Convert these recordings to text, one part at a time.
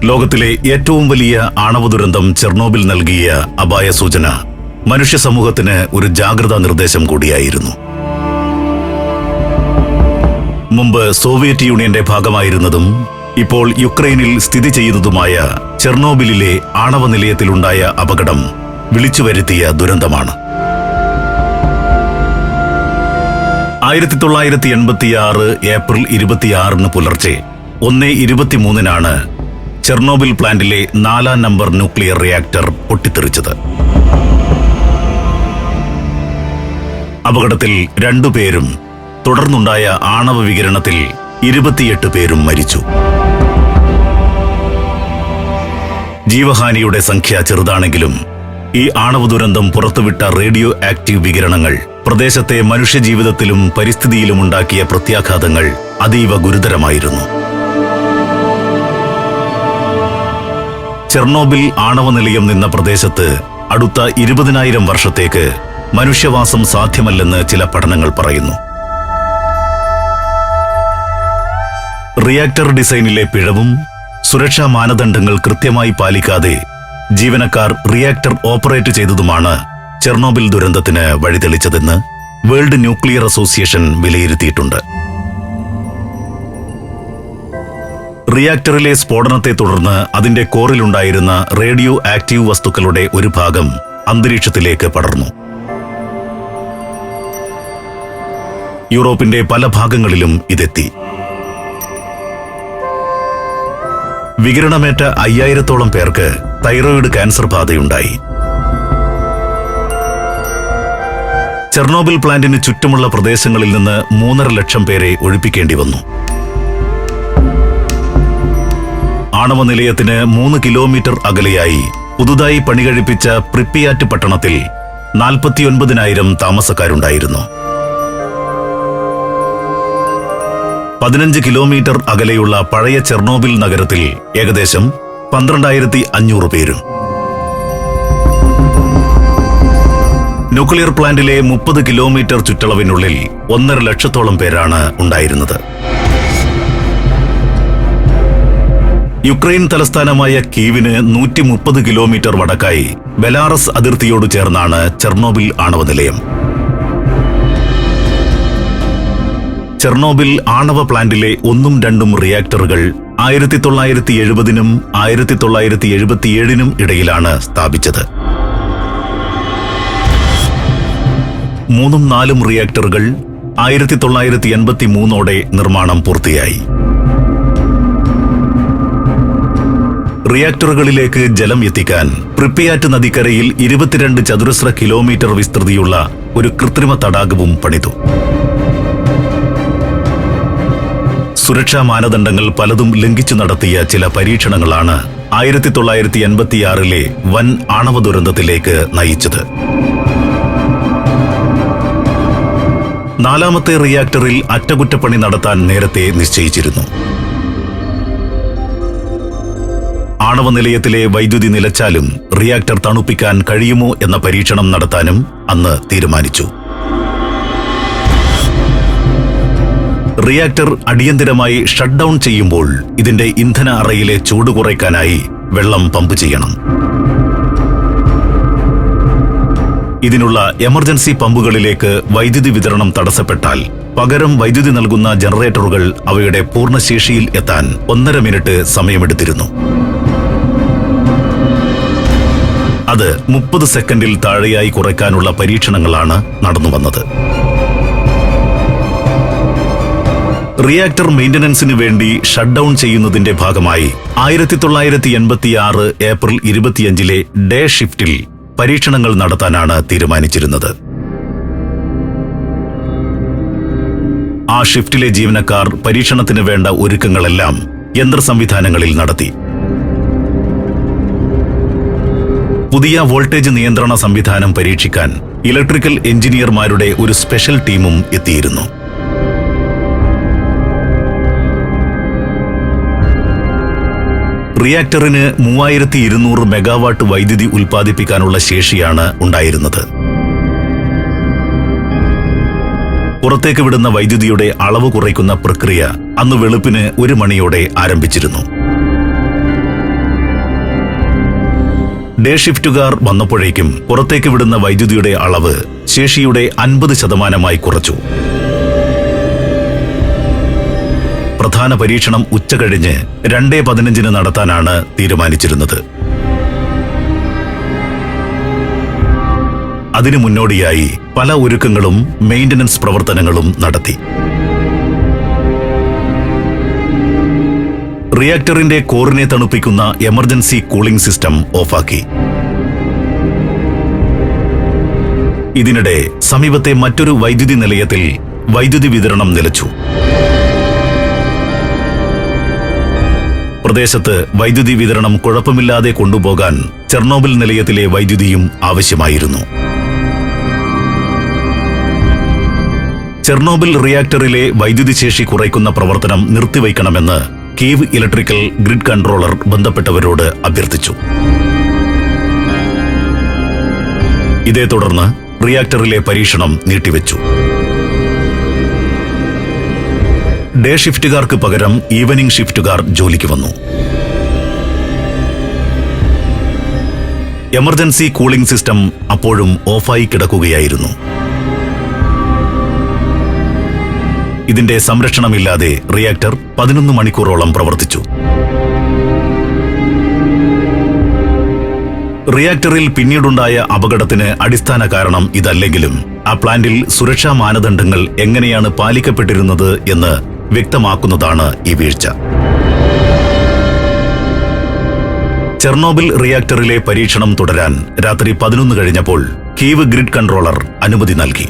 ലോകത്തിലെ ഏറ്റവും വലിയ ആണവ ദുരന്തം ചെർണോബിൽ നൽകിയ അപായ സൂചന മനുഷ്യ സമൂഹത്തിന് ഒരു ജാഗ്രതാ നിർദ്ദേശം കൂടിയായിരുന്നു. മുമ്പ് സോവിയറ്റ് യൂണിയന്റെ ഭാഗമായിരുന്നതും ഇപ്പോൾ യുക്രൈനിൽ സ്ഥിതി ചെയ്യുന്നതുമായ ചെർണോബിലിലെ ആണവ നിലയത്തിലുണ്ടായ അപകടം വിളിച്ചുവരുത്തിയ ദുരന്തമാണ്. 1986 ഏപ്രിൽ 26 പുലർച്ചെ 1:23 ചെർണോബിൽ പ്ലാന്റിലെ 4-ാം നമ്പർ ന്യൂക്ലിയർ റിയാക്ടർ പൊട്ടിത്തെറിച്ചത്. അപകടത്തിൽ 2 പേരും തുടർന്നുണ്ടായ ആണവ വികിരണത്തിൽ 28 പേരും മരിച്ചു. ജീവഹാനിയുടെ സംഖ്യ ചെറുതാണെങ്കിലും ഈ ആണവ ദുരന്തം പുറത്തുവിട്ട റേഡിയോ ആക്റ്റീവ് വികിരണങ്ങൾ പ്രദേശത്തെ മനുഷ്യജീവിതത്തിലും പരിസ്ഥിതിയിലും ഉണ്ടാക്കിയ പ്രത്യാഘാതങ്ങൾ അതീവ ഗുരുതരമായിരുന്നു. ചെർണോബിൽ ആണവ നിലയം നിന്ന പ്രദേശത്ത് അടുത്ത 20,000 വർഷത്തേക്ക് മനുഷ്യവാസം സാധ്യമല്ലെന്ന് ചില പഠനങ്ങൾ പറയുന്നു. റിയാക്ടർ ഡിസൈനിലെ പിഴവും സുരക്ഷാ മാനദണ്ഡങ്ങൾ കൃത്യമായി പാലിക്കാതെ ജീവനക്കാർ റിയാക്ടർ ഓപ്പറേറ്റ് ചെയ്തതുമാണ് ചെർണോബിൽ ദുരന്തത്തിന് വഴിതെളിച്ചതെന്ന് വേൾഡ് ന്യൂക്ലിയർ അസോസിയേഷൻ വിലയിരുത്തിയിട്ടുണ്ട്. റിയാക്ടറിലെ സ്ഫോടനത്തെ തുടർന്ന് അതിന്റെ കോറിലുണ്ടായിരുന്ന റേഡിയോ ആക്റ്റീവ് വസ്തുക്കളുടെ ഒരു ഭാഗം അന്തരീക്ഷത്തിലേക്ക് പടർന്നു. യൂറോപ്പിന്റെ പല ഭാഗങ്ങളിലും ഇതെത്തി. വികിരണമേറ്റ 5000-ഓളം പേർക്ക് തൈറോയിഡ് ക്യാൻസർ ബാധയുണ്ടായി. ചെർണോബിൽ പ്ലാന്റിന് ചുറ്റുമുള്ള പ്രദേശങ്ങളിൽ നിന്ന് 3.5 ലക്ഷം പേരെ ഒഴിപ്പിക്കേണ്ടി വന്നു. ആണവ നിലയത്തിന് 3 കിലോമീറ്റർ അകലെയായി പുതുതായി പണികഴിപ്പിച്ച പ്രിപ്പിയാറ്റ് പട്ടണത്തിൽ 49,000 താമസക്കാരുണ്ടായിരുന്നു. 15 കിലോമീറ്റർ അകലെയുള്ള പഴയ ചെർണോബിൽ നഗരത്തിൽ ഏകദേശം 12,500 പേരും. ന്യൂക്ലിയർ പ്ലാന്റിലെ 30 കിലോമീറ്റർ ചുറ്റളവിനുള്ളിൽ 1.5 ലക്ഷത്തോളം പേരാണ് ഉണ്ടായിരുന്നത്. യുക്രൈൻ തലസ്ഥാനമായ കീവിന് 130 കിലോമീറ്റർ വടക്കായി ബെലാറസ് അതിർത്തിയോട് ചേർന്നാണ് ചെർണോബിൽ ആണവ നിലയം. ചെർണോബിൽ ആണവ പ്ലാന്റിലെ 1ഉം 2ഉം റിയാക്ടറുകൾ 1970-നും 1977-നും ഇടയിലാണ് സ്ഥാപിച്ചത്. 3ഉം 4ഉം റിയാക്ടറുകൾ 1983 നിർമ്മാണം പൂർത്തിയായി. റിയാക്ടറുകളിലേക്ക് ജലം എത്തിക്കാൻ പ്രിപ്പിയാറ്റ് നദിക്കരയിൽ 22 ചതുരശ്ര കിലോമീറ്റർ വിസ്തൃതിയുള്ള ഒരു കൃത്രിമ തടാകവും പണിതു. സുരക്ഷാ മാനദണ്ഡങ്ങൾ പലതും ലംഘിച്ചു നടത്തിയ ചില പരീക്ഷണങ്ങളാണ് 1986 വൻ ആണവ ദുരന്തത്തിലേക്ക് നയിച്ചത്. 4ാമത്തെ റിയാക്ടറിൽ അറ്റകുറ്റപ്പണി നടത്താൻ നേരത്തെ നിശ്ചയിച്ചിരുന്നു. ആണവ നിലയത്തിലെ വൈദ്യുതി നിലച്ചാലും റിയാക്ടർ തണുപ്പിക്കാൻ കഴിയുമോ എന്ന പരീക്ഷണം നടത്താനും അന്ന് തീരുമാനിച്ചു. റിയാക്ടർ അടിയന്തിരമായി ഷട്ട് ഡൗൺ ചെയ്യുമ്പോൾ ഇതിന്റെ ഇന്ധന അറയിലെ ചൂട് കുറയ്ക്കാനായി വെള്ളം പമ്പ് ചെയ്യണം. ഇതിനുള്ള എമർജൻസി പമ്പുകളിലേക്ക് വൈദ്യുതി വിതരണം തടസ്സപ്പെട്ടാൽ പകരം വൈദ്യുതി നൽകുന്ന ജനറേറ്ററുകൾ അവയുടെ പൂർണ്ണശേഷിയിൽ എത്താൻ 1.5 മിനിറ്റ് സമയമെടുത്തിരുന്നു. അത് 30 സെക്കൻഡിൽ താഴെയായി കുറയ്ക്കാനുള്ള പരീക്ഷണങ്ങളാണ് നടന്നുവന്നത്. റിയാക്ടർ മെയിന്റനൻസിന് വേണ്ടി ഷട്ട് ഡൗൺ ചെയ്യുന്നതിന്റെ ഭാഗമായി 1986 ഏപ്രിൽ 25 ഡേ ഷിഫ്റ്റിൽ പരീക്ഷണങ്ങൾ നടത്താനാണ് തീരുമാനിച്ചിരുന്നത്. ആ ഷിഫ്റ്റിലെ ജീവനക്കാർ പരീക്ഷണത്തിന് വേണ്ട ഒരുക്കങ്ങളെല്ലാം യന്ത്ര സംവിധാനങ്ങളിൽ നടത്തി. പുതിയ വോൾട്ടേജ് നിയന്ത്രണ സംവിധാനം പരീക്ഷിക്കാൻ ഇലക്ട്രിക്കൽ എഞ്ചിനീയർമാരുടെ ഒരു സ്പെഷ്യൽ ടീമും എത്തിയിരുന്നു. റിയാക്ടറിന് 3200 മെഗാവാട്ട് വൈദ്യുതി ഉൽപ്പാദിപ്പിക്കാനുള്ള ശേഷിയാണ് ഉണ്ടായിരുന്നത്. പുറത്തേക്ക് വിടുന്ന വൈദ്യുതിയുടെ അളവ് കുറയ്ക്കുന്ന പ്രക്രിയ അന്ന് വെളുപ്പിന് 1 മണിയോടെ ആരംഭിച്ചിരുന്നു. ഡേ ഷിഫ്റ്റുകാർ വന്നപ്പോഴേക്കും പുറത്തേക്ക് വിടുന്ന വൈദ്യുതിയുടെ അളവ് ശേഷിയുടെ 50% കുറച്ചു. പ്രധാന പരീക്ഷണം ഉച്ചകഴിഞ്ഞ് 2:15 നടത്താനാണ് തീരുമാനിച്ചിരുന്നത്. അതിനു മുന്നോടിയായി പല ഒരുക്കങ്ങളും മെയിന്റനൻസ് പ്രവർത്തനങ്ങളും നടത്തി. റിയാക്ടറിന്റെ കോറിനെ തണുപ്പിക്കുന്ന എമർജൻസി കൂളിംഗ് സിസ്റ്റം ഓഫാക്കി. ഇതിനിടെ സമീപത്തെ മറ്റൊരു വൈദ്യുതി നിലയത്തിൽ വൈദ്യുതി വിതരണം നിലച്ചു. പ്രദേശത്ത് വൈദ്യുതി വിതരണം കുഴപ്പമില്ലാതെ കൊണ്ടുപോകാൻ ചെർണോബിൽ നിലയത്തിലെ വൈദ്യുതിയും ആവശ്യമായിരുന്നു. ചെർണോബിൽ റിയാക്ടറിലെ വൈദ്യുതി ശേഷി കുറയ്ക്കുന്ന പ്രവർത്തനം നിർത്തിവയ്ക്കണമെന്ന് കീവ് ഇലക്ട്രിക്കൽ ഗ്രിഡ് കൺട്രോളർ ബന്ധപ്പെട്ടവരോട് അഭ്യർത്ഥിച്ചു. ഇതേ തുടർന്ന് റിയാക്ടറിലെ പരീക്ഷണം നീട്ടിവെച്ചു. ഡേ ഷിഫ്റ്റുകാർക്ക് പകരം ഈവനിംഗ് ഷിഫ്റ്റുകാർ ജോലിക്ക് വന്നു. എമർജൻസി കൂളിംഗ് സിസ്റ്റം അപ്പോഴും ഓഫായി കിടക്കുകയായിരുന്നു. ഇതിന്റെ സംരക്ഷണമില്ലാതെ റിയാക്ടർ 11 മണിക്കൂറോളം പ്രവർത്തിച്ചു. റിയാക്ടറിൽ പിന്നീടുണ്ടായ അപകടത്തിന് അടിസ്ഥാന കാരണം ഇതല്ലെങ്കിലും ആ പ്ലാന്റിൽ സുരക്ഷാ മാനദണ്ഡങ്ങൾ എങ്ങനെയാണ് പാലിക്കപ്പെട്ടിരുന്നത് എന്ന് വ്യക്തമാക്കുന്നതാണ് ഈ വീഴ്ച. ചെർണോബിൽ റിയാക്ടറിലെ പരീക്ഷണം തുടരാൻ രാത്രി 11 കഴിഞ്ഞപ്പോൾ കീവ് ഗ്രിഡ് കൺട്രോളർ അനുമതി നൽകി.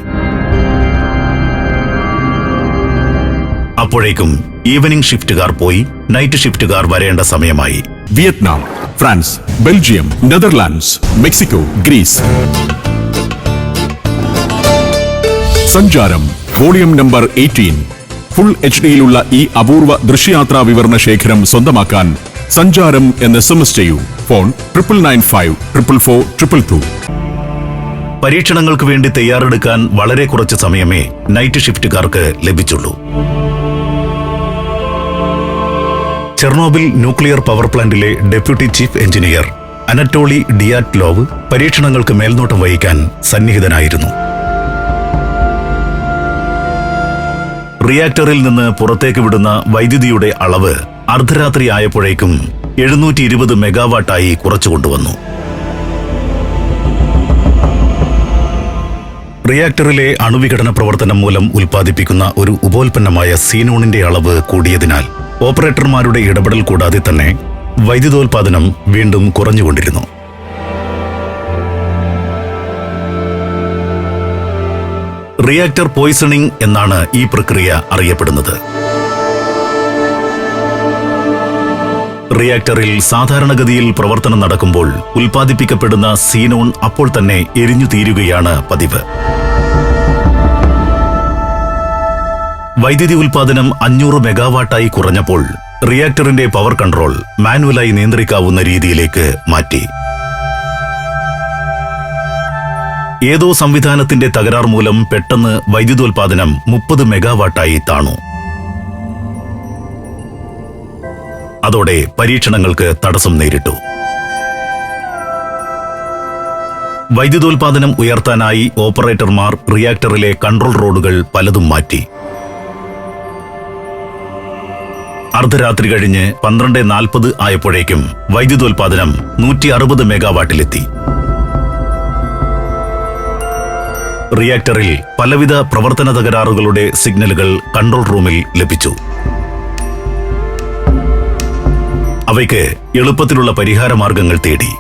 അപ്പോഴേക്കും ഈവനിംഗ് ഷിഫ്റ്റുകാർ പോയി നൈറ്റ് ഷിഫ്റ്റുകാർ വരേണ്ട സമയമായി. Vietnam, France, Belgium, Netherlands, Mexico, Greece. സഞ്ചാരം വോളിയം നമ്പർ 18. ഫുൾ HD-യിലുള്ള ഈ അപൂർവ ദൃശ്യയാത്രാ വിവരണ ശേഖരം സ്വന്തമാക്കാൻ സഞ്ചാരം എന്ന് SMS ചെയ്യൂ. ഫോൺ 9995 444 222. പരീക്ഷണങ്ങൾക്ക് വേണ്ടി തയ്യാറെടുക്കാൻ വളരെ കുറച്ച് സമയമേ നൈറ്റ് ഷിഫ്റ്റുകാർക്ക് ലഭിച്ചുള്ളൂ. ചെർണോബിൽ ന്യൂക്ലിയർ പവർ പ്ലാന്റിലെ deputy chief engineer Anatoly Dyatlov പരീക്ഷണങ്ങൾക്ക് മേൽനോട്ടം വഹിക്കാൻ സന്നിഹിതനായിരുന്നു. റിയാക്ടറിൽ നിന്ന് പുറത്തേക്ക് വിടുന്ന വൈദ്യുതിയുടെ അളവ് അർദ്ധരാത്രി ആയപ്പോഴേക്കും 720 മെഗാവാട്ടായി കുറച്ചുകൊണ്ടുവന്നു. റിയാക്ടറിലെ അണുവിഘടന പ്രവർത്തനം മൂലം ഉൽപ്പാദിപ്പിക്കുന്ന ഒരു ഉപോൽപ്പന്നമായ സീനോണിന്റെ അളവ് കൂടിയതിനാൽ ഓപ്പറേറ്റർമാരുടെ ഇടപെടൽ കൂടാതെ തന്നെ വൈദ്യുതോൽപാദനം വീണ്ടും കുറഞ്ഞുകൊണ്ടിരുന്നു. റിയാക്ടർ പോയ്സണിംഗ് എന്നാണ് ഈ പ്രക്രിയ അറിയപ്പെടുന്നത്. റിയാക്ടറിൽ സാധാരണഗതിയിൽ പ്രവർത്തനം നടക്കുമ്പോൾ ഉൽപ്പാദിപ്പിക്കപ്പെടുന്ന സീനോൺ അപ്പോൾ തന്നെ എരിഞ്ഞു തീരുകയാണ് പതിവ്. വൈദ്യുതി ഉൽപാദനം 500 മെഗാവാട്ടായി കുറഞ്ഞപ്പോൾ റിയാക്ടറിന്റെ പവർ കൺട്രോൾ മാനുവലായി നിയന്ത്രിക്കാവുന്ന രീതിയിലേക്ക് മാറ്റി. ഏതോ സംവിധാനത്തിന്റെ തകരാർ മൂലം പെട്ടെന്ന് വൈദ്യുതോൽപാദനം 30 മെഗാവാട്ടായി താണു. അതോടെ പരീക്ഷണങ്ങൾക്ക് തടസ്സം നേരിട്ടു. വൈദ്യുതോൽപാദനം ഉയർത്താനായി ഓപ്പറേറ്റർമാർ റിയാക്ടറിലെ കൺട്രോൾ റോഡുകൾ പലതും മാറ്റി. അർദ്ധരാത്രി കഴിഞ്ഞ് 12:40 ആയപ്പോഴേക്കും വൈദ്യുതോൽപാദനം 160 മെഗാവാട്ടിലെത്തി. റിയാക്ടറിൽ പലവിധ പ്രവർത്തന തകരാറുകളുടെ സിഗ്നലുകൾ കൺട്രോൾ റൂമിൽ ലഭിച്ചു. അവയ്ക്ക് എളുപ്പത്തിലുള്ള പരിഹാര മാർഗങ്ങൾ തേടി.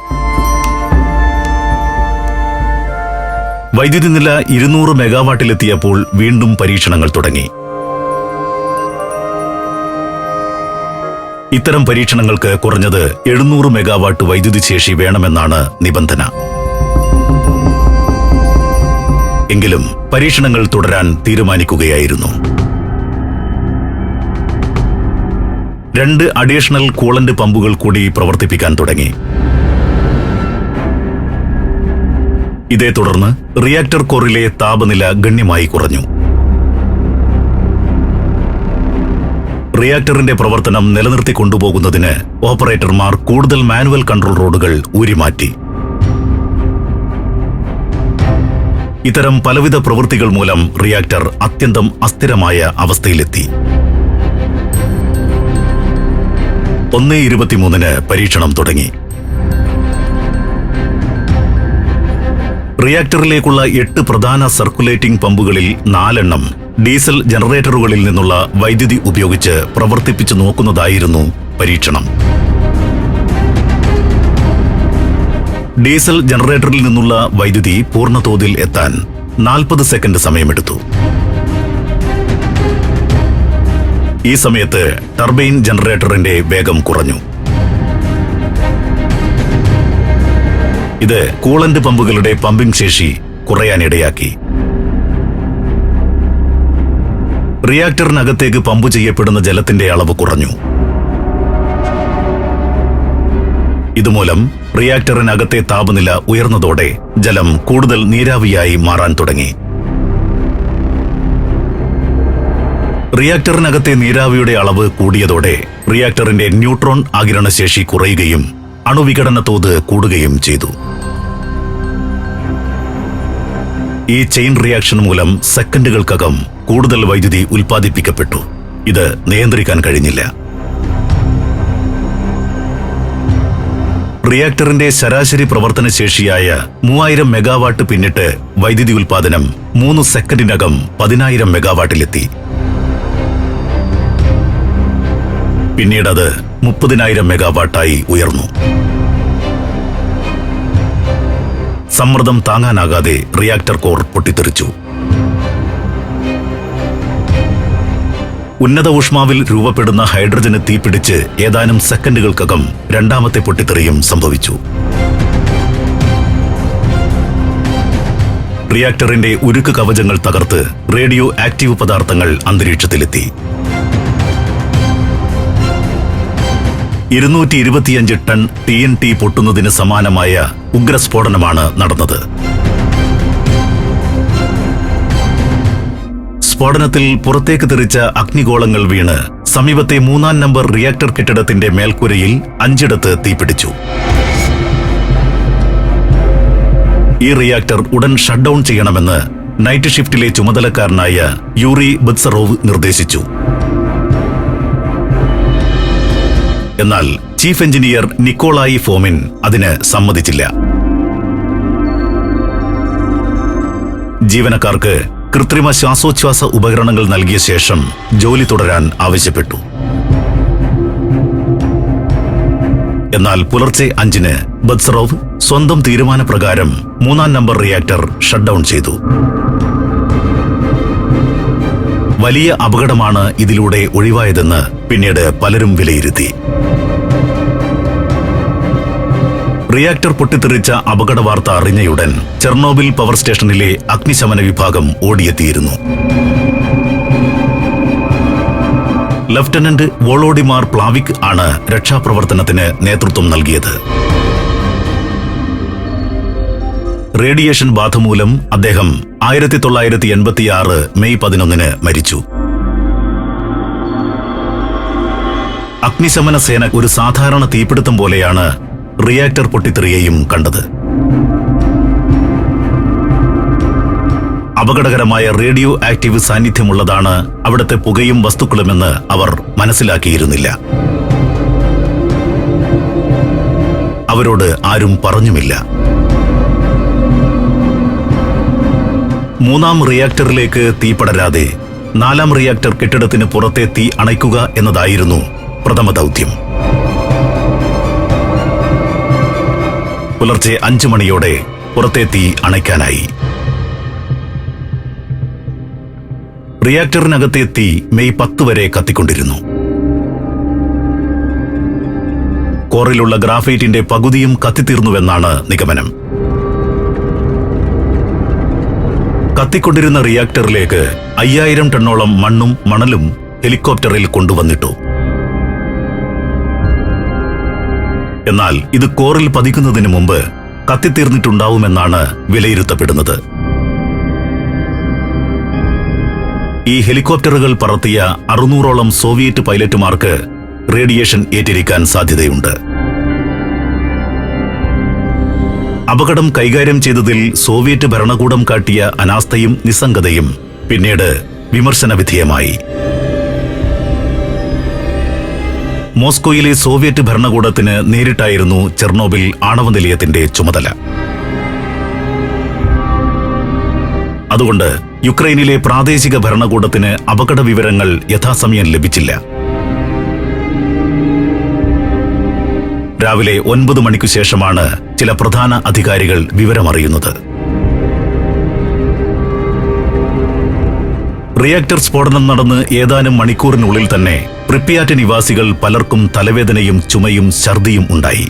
വൈദ്യുതി നില 200 മെഗാവാട്ടിലെത്തിയപ്പോൾ വീണ്ടും പരീക്ഷണങ്ങൾ തുടങ്ങി. ഇത്തരം പരീക്ഷണങ്ങൾക്ക് കുറഞ്ഞത് 700 മെഗാവാട്ട് വൈദ്യുതി ശേഷി വേണമെന്നാണ് നിബന്ധന. എങ്കിലും പരീക്ഷണങ്ങൾ തുടരാൻ തീരുമാനിക്കുകയായിരുന്നു. 2 അഡീഷണൽ കൂളന്റ് പമ്പുകൾ കൂടി പ്രവർത്തിപ്പിക്കാൻ തുടങ്ങി. ഇതേ തുടർന്ന് റിയാക്ടർ കോറിലെ താപനില ഗണ്യമായി കുറഞ്ഞു. റിയാക്ടറിന്റെ പ്രവർത്തനം നിലനിർത്തി കൊണ്ടുപോകുന്നതിന് ഓപ്പറേറ്റർമാർ കൂടുതൽ മാനുവൽ കൺട്രോൾ റോഡുകൾ ഊരിമാറ്റി. ഇത്തരം പലവിധ പ്രവൃത്തികൾ മൂലം റിയാക്ടർ അത്യന്തം അസ്ഥിരമായ അവസ്ഥയിലെത്തി. 1:23 പരീക്ഷണം തുടങ്ങി. റിയാക്ടറിലേക്കുള്ള 8 പ്രധാന സർക്കുലേറ്റിംഗ് പമ്പുകളിൽ 4 എണ്ണം ഡീസൽ ജനറേറ്ററുകളിൽ നിന്നുള്ള വൈദ്യുതി ഉപയോഗിച്ച് പ്രവർത്തിപ്പിച്ചു നോക്കുന്നതായിരുന്നു പരീക്ഷണം. ഡീസൽ ജനറേറ്ററിൽ നിന്നുള്ള വൈദ്യുതി പൂർണ്ണതോതിൽ എത്താൻ 40 സെക്കൻഡ് സമയമെടുത്തു. ഈ സമയത്ത് ടർബൈൻ ജനറേറ്ററിന്റെ വേഗം കുറഞ്ഞു. ഇത് കൂളന്റ് പമ്പുകളുടെ പമ്പിംഗ് ശേഷി കുറയാനിടയാക്കി. റിയാക്ടറിനകത്തേക്ക് പമ്പ് ചെയ്യപ്പെടുന്ന ജലത്തിന്റെ അളവ് കുറഞ്ഞു. ഇതുമൂലം റിയാക്ടറിനകത്തെ താപനില ഉയർന്നതോടെ ജലം കൂടുതൽ നീരാവിയായി മാറാൻ തുടങ്ങി. റിയാക്ടറിനകത്തെ നീരാവിയുടെ അളവ് കൂടിയതോടെ റിയാക്ടറിന്റെ ന്യൂട്രോൺ ആഗിരണശേഷി കുറയുകയും അണുവിഘടന തോത് കൂടുകയും ചെയ്തു. ഈ ചെയിൻ റിയാക്ഷൻ മൂലം സെക്കൻഡുകൾക്കകം കൂടുതൽ വൈദ്യുതി ഉൽപ്പാദിപ്പിക്കപ്പെട്ടു. ഇത് നിയന്ത്രിക്കാൻ കഴിഞ്ഞില്ല. റിയാക്ടറിന്റെ ശരാശരി പ്രവർത്തനശേഷിയായ 3000 മെഗാവാട്ട് പിന്നിട്ട് വൈദ്യുതി ഉൽപ്പാദനം 3 സെക്കൻഡിനകം 10,000 മെഗാവാട്ടിലെത്തി. പിന്നീടത് 30,000 മെഗാവാട്ടായി ഉയർന്നു. സമ്മർദ്ദം താങ്ങാനാകാതെ റിയാക്ടർ കോർ പൊട്ടിത്തെറിച്ചു. ഉന്നത ഊഷ്മാവിൽ രൂപപ്പെടുന്ന ഹൈഡ്രജന് തീപിടിച്ച് ഏതാനും സെക്കൻഡുകൾക്കകം രണ്ടാമത്തെ പൊട്ടിത്തെറിയും സംഭവിച്ചു. റിയാക്ടറിന്റെ ഉരുക്ക് കവചങ്ങൾ തകർത്ത് റേഡിയോ ആക്റ്റീവ് പദാർത്ഥങ്ങൾ അന്തരീക്ഷത്തിലെത്തി. 225 ടൺ TNT പൊട്ടുന്നതിന് സമാനമായ ഉഗ്രസ്ഫോടനമാണ് നടന്നത്. സ്ഫോടനത്തിൽ പുറത്തേക്ക് തെറിച്ച അഗ്നിഗോളങ്ങൾ വീണ് സമീപത്തെ 3-ാം നമ്പർ റിയാക്ടർ കെട്ടിടത്തിന്റെ മേൽക്കൂരയിൽ 5 തീപിടിച്ചു. ഈ റിയാക്ടർ ഉടൻ ഷട്ട് ഡൌൺ ചെയ്യണമെന്ന് നൈറ്റ് ഷിഫ്റ്റിലെ ചുമതലക്കാരനായ യൂറി ബത്സറോവ് നിർദ്ദേശിച്ചു. എന്നാൽ ചീഫ് എഞ്ചിനീയർ നിക്കോളായി ഫോമിൻ അതിന് സമ്മതിച്ചില്ല. ജീവനക്കാർക്ക് കൃത്രിമ ശ്വാസോച്ഛ്വാസ ഉപകരണങ്ങൾ നൽകിയ ശേഷം ജോലി തുടരാൻ ആവശ്യപ്പെട്ടു. എന്നാൽ പുലർച്ചെ 5-ന് ബത്സറോവ് സ്വന്തം തീരുമാനപ്രകാരം 3-ാം നമ്പർ റിയാക്ടർ ഷട്ട് ഡൌൺ ചെയ്തു. വലിയ അപകടമാണ് ഇതിലൂടെ ഒഴിവായതെന്ന് പിന്നീട് പലരും വിലയിരുത്തി. റിയാക്ടർ പൊട്ടിത്തെറിച്ച അപകട വാർത്ത അറിഞ്ഞയുടൻ ചെർണോബിൽ പവർ സ്റ്റേഷനിലെ അഗ്നിശമന വിഭാഗം ഓടിയെത്തിയിരുന്നു. ലഫ്റ്റനന്റ് വോളോഡിമാർ പ്ലാവിക് ആണ് രക്ഷാപ്രവർത്തനത്തിന് നേതൃത്വം നൽകിയത്. റേഡിയേഷൻ ബാധ മൂലം അദ്ദേഹം 1986 മെയ് 11-ന് മരിച്ചു. അഗ്നിശമന സേന ഒരു സാധാരണ തീപിടുത്തം പോലെയാണ് റിയാക്ടർ പൊട്ടിത്തെറിയെയും കണ്ടത്. അപകടകരമായ റേഡിയോ ആക്റ്റീവ് സാന്നിധ്യമുള്ളതാണ് അവിടുത്തെ പുകയും വസ്തുക്കളുമെന്ന് അവർ മനസ്സിലാക്കിയിരുന്നില്ല. അവരോട് ആരും പറഞ്ഞുമില്ല. 3-ാം റിയാക്ടറിലേക്ക് തീ പടരാതെ 4-ാം റിയാക്ടർ കെട്ടിടത്തിന് പുറത്തെ തീ അണയ്ക്കുക എന്നതായിരുന്നു പ്രഥമ ദൗത്യം. പുലർച്ചെ 5 മണിയോടെ പുറത്തെ തീ അണയ്ക്കാനായി. റിയാക്ടറിനകത്തെ തീ മെയ് 10 വരെ കത്തിക്കൊണ്ടിരുന്നു. കോറിലുള്ള ഗ്രാഫൈറ്റിന്റെ പകുതിയും കത്തിത്തീർന്നുവെന്നാണ് നിഗമനം. കത്തിക്കൊണ്ടിരുന്ന റിയാക്ടറിലേക്ക് 5000 ടണ്ണോളം മണ്ണും മണലും ഹെലികോപ്റ്ററിൽ കൊണ്ടുവന്നിട്ടു. എന്നാൽ ഇത് കോറിൽ പതിക്കുന്നതിന് മുമ്പ് കത്തിത്തീർന്നിട്ടുണ്ടാവുമെന്നാണ് വിലയിരുത്തപ്പെടുന്നത്. ഈ ഹെലികോപ്റ്ററുകൾ പറത്തിയ 600ഓളം സോവിയറ്റ് പൈലറ്റുമാർക്ക് റേഡിയേഷൻ ഏറ്റിരിക്കാൻ സാധ്യതയുണ്ട്. അപകടം കൈകാര്യം ചെയ്തതിൽ സോവിയറ്റ് ഭരണകൂടം കാട്ടിയ അനാസ്ഥയും നിസ്സംഗതയും പിന്നീട് വിമർശന വിധേയമായി. മോസ്കോയിലെ സോവിയറ്റ് ഭരണകൂടത്തിന് നേരിട്ടായിരുന്നു ചെർണോബിൽ ആണവ നിലയത്തിന്റെ ചുമതല. അതുകൊണ്ട് യുക്രൈനിലെ പ്രാദേശിക ഭരണകൂടത്തിന് അപകട വിവരങ്ങൾ യഥാസമയം ലഭിച്ചില്ല. രാവിലെ 9 മണിക്കു ശേഷമാണ് ചില പ്രധാന അധികാരികൾ വിവരമറിയുന്നത്. റിയാക്ടർ സ്ഫോടനം നടന്ന് ഏതാനും മണിക്കൂറിനുള്ളിൽ തന്നെ പ്രിപ്യാറ്റ് നിവാസികൾ പലർക്കും തലവേദനയും ചുമയും ഛർദിയും ഉണ്ടായി.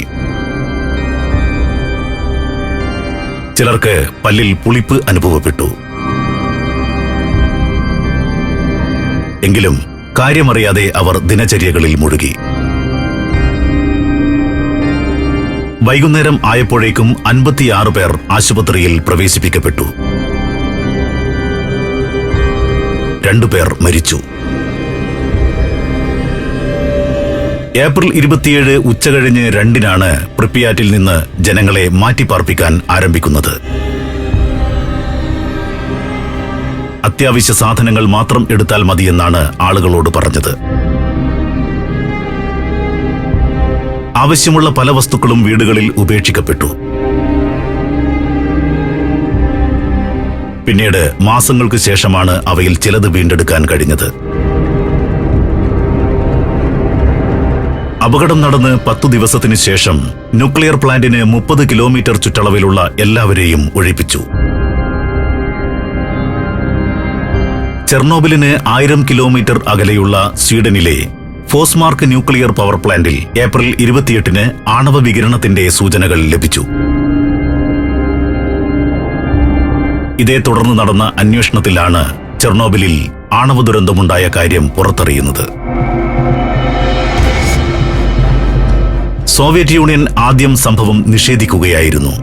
ചിലർക്ക് പല്ലിൽ പുളിപ്പ് അനുഭവപ്പെട്ടു. എങ്കിലും കാര്യമറിയാതെ അവർ ദിനചര്യകളിൽ മുഴുകി. വൈകുന്നേരം ആയപ്പോഴേക്കും 56 പേർ ആശുപത്രിയിൽ പ്രവേശിപ്പിക്കപ്പെട്ടു. 2 പേർ മരിച്ചു. ഏപ്രിൽ 27 ഉച്ചകഴിഞ്ഞ് 2-നാണ് പ്രിപ്യാറ്റിൽ നിന്ന് ജനങ്ങളെ മാറ്റിപ്പാർപ്പിക്കാൻ ആരംഭിക്കുന്നത്. അത്യാവശ്യ സാധനങ്ങൾ മാത്രം എടുത്താൽ മതിയെന്നാണ് ആളുകളോട് പറഞ്ഞത്. ആവശ്യമുള്ള പല വസ്തുക്കളും വീടുകളിൽ ഉപേക്ഷിക്കപ്പെട്ടു. പിന്നീട് മാസങ്ങൾക്ക് ശേഷമാണ് അവയിൽ ചിലത് വീണ്ടെടുക്കാൻ കഴിഞ്ഞത്. അപകടം നടന്ന് 10 ദിവസത്തിനു ശേഷം ന്യൂക്ലിയർ പ്ലാന്റിന് 30 കിലോമീറ്റർ ചുറ്റളവിലുള്ള എല്ലാവരെയും ഒഴിപ്പിച്ചു. ചെർണോബിലിന് 1000 കിലോമീറ്റർ അകലെയുള്ള സ്വീഡനിലെ ഫോസ്മാർക്ക് ന്യൂക്ലിയർ പവർ പ്ലാന്റിൽ ഏപ്രിൽ 28-ന് ആണവ വികിരണത്തിന്റെ സൂചനകൾ ലഭിച്ചു. ഇതേ തുടർന്ന് നടന്ന അന്വേഷണത്തിലാണ് ചെർണോബിലിൽ ആണവ ദുരന്തമുണ്ടായ കാര്യം പുറത്തറിയുന്നത്. സോവിയറ്റ് യൂണിയൻ ആദ്യം സംഭവം നിഷേധിക്കുകയായിരുന്നു.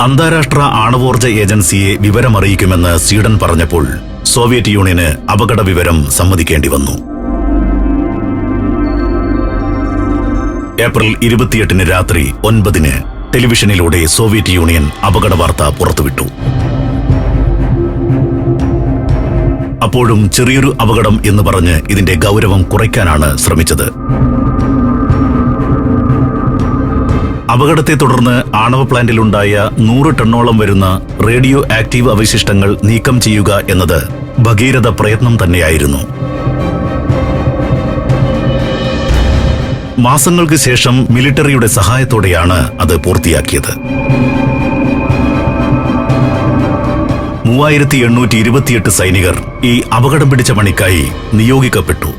അന്താരാഷ്ട്ര ആണവോർജ ഏജൻസിയെ വിവരമറിയിക്കുമെന്ന് സ്വീഡൻ പറഞ്ഞപ്പോൾ സോവിയറ്റ് യൂണിയന് അപകട വിവരം സമ്മതിക്കേണ്ടി വന്നു. ഏപ്രിൽ 28-ന് രാത്രി 9-ന് ടെലിവിഷനിലൂടെ സോവിയറ്റ് യൂണിയൻ അപകട വാർത്ത പുറത്തുവിട്ടു. അപ്പോഴും ചെറിയൊരു അപകടം എന്ന് പറഞ്ഞ് ഇതിന്റെ ഗൗരവം കുറയ്ക്കാനാണ് ശ്രമിച്ചത്. അപകടത്തെ തുടർന്ന് ആണവ പ്ലാന്റിലുണ്ടായ 100 ടണ്ണോളം വരുന്ന റേഡിയോ ആക്റ്റീവ് അവശിഷ്ടങ്ങൾ നീക്കം ചെയ്യുക എന്നത് ഭഗീരഥ പ്രയത്നം തന്നെയായിരുന്നു. മാസങ്ങൾക്ക് ശേഷം മിലിറ്ററിയുടെ സഹായത്തോടെയാണ് അത് പൂർത്തിയാക്കിയത്. 3828 സൈനികർ ഈ അപകടം പിടിച്ച പണിക്കായി നിയോഗിക്കപ്പെട്ടു.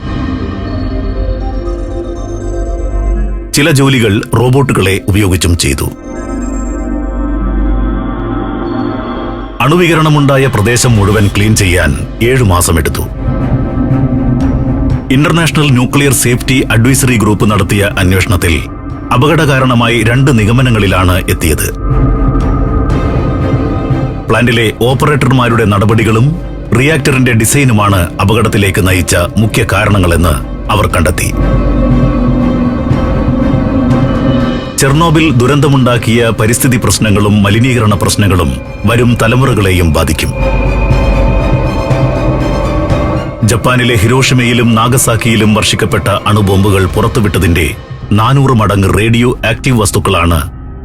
ചില ജോലികൾ റോബോട്ടുകളെ ഉപയോഗിച്ചും ചെയ്തു. അണുവികിരണമുണ്ടായ പ്രദേശം മുഴുവൻ ക്ലീൻ ചെയ്യാൻ 7 മാസമെടുത്തു. International nuclear safety advisory group നടത്തിയ അന്വേഷണത്തിൽ അപകട കാരണമായി 2 നിഗമനങ്ങളിലാണ് എത്തിയത്. പ്ലാന്റിലെ ഓപ്പറേറ്റർമാരുടെ നടപടികളും റിയാക്ടറിന്റെ ഡിസൈനുമാണ് അപകടത്തിലേക്ക് നയിച്ച മുഖ്യ കാരണങ്ങളെന്ന് അവർ കണ്ടെത്തി. ചെർണോബിൽ ദുരന്തമുണ്ടാക്കിയ പരിസ്ഥിതി പ്രശ്നങ്ങളും മലിനീകരണ പ്രശ്നങ്ങളും വരും തലമുറകളെയും ബാധിക്കും. ജപ്പാനിലെ ഹിരോഷിമയിലും നാഗസാക്കിയിലും വർഷിക്കപ്പെട്ട അണുബോംബുകൾ പുറത്തുവിട്ടതിന്റെ 400 മടങ്ങ് റേഡിയോ ആക്റ്റീവ് വസ്തുക്കളാണ്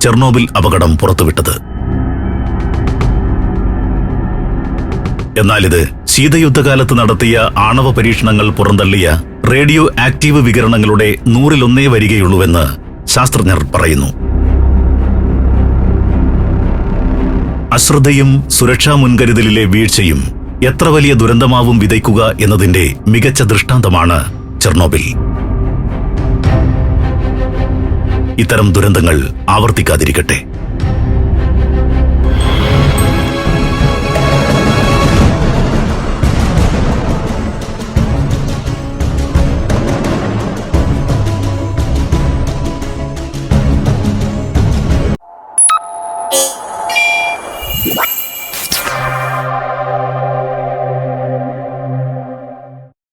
ചെർണോബിൽ അപകടം പുറത്തുവിട്ടത്. എന്നാലിത് ശീതയുദ്ധകാലത്ത് നടത്തിയ ആണവ പരീക്ഷണങ്ങൾ പുറന്തള്ളിയ റേഡിയോ ആക്റ്റീവ് വികിരണങ്ങളുടെ 100-1 വരികയുള്ളൂവെന്ന് ശാസ്ത്രജ്ഞർ പറയുന്നു. അശ്രദ്ധയും സുരക്ഷാ മുൻകരുതലിലെ വീഴ്ചയും എത്ര വലിയ ദുരന്തമാവും വിതയ്ക്കുക എന്നതിന്റെ മികച്ച ദൃഷ്ടാന്തമാണ് ചെർണോബിൽ. ഇത്തരം ദുരന്തങ്ങൾ ആവർത്തിക്കാതിരിക്കട്ടെ.